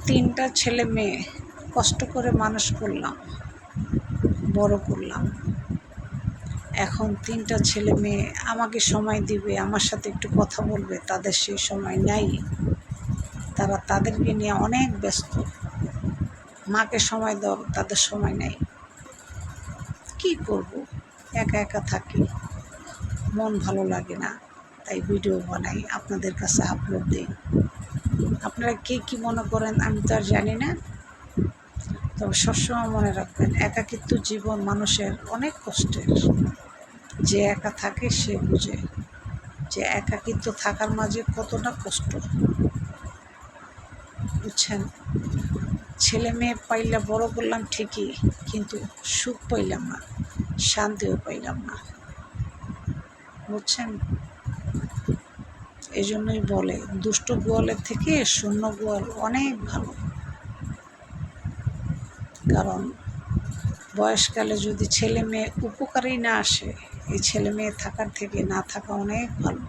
তিনটা ছেলে মেয়ে কষ্ট করে মানুষ করলাম, বড় করলাম। এখন তিনটা ছেলে মেয়ে আমাকে সময় দিবে, আমার সাথে একটু কথা বলবে, তাদের সেই সময় নাই। তারা তাদেরকে নিয়ে অনেক ব্যস্ত। মাকে সময় দেওয়ার তাদের সময় নেই। কি করব, একা একা থাকি, মন ভালো লাগে না, তাই ভিডিও বানাই, আপনাদের কাছে আপলোড দিই। আপনারা কে কী মনে করেন আমি তো আর জানি না। তবে সবসময় মনে রাখবেন, একাকিত্ব জীবন মানুষের অনেক কষ্টের। যে একা থাকে সে বুঝে যে একাকিত্ব থাকার মাঝে কতটা কষ্ট, বুঝছেন। ছেলে মেয়ে পাইলে বড় করলাম ঠিকই, কিন্তু সুখ পাইলাম না, শান্তিও পাইলাম না, বুঝছেন। এই জন্যই বলে দুষ্ট গোয়ালের থেকে শূন্য গোয়াল অনেক ভালো। কারণ বয়সকালে যদি ছেলে মেয়ে উপকারেই না আসে, এই ছেলে মেয়ে থাকার থেকে না থাকা অনেক ভালো।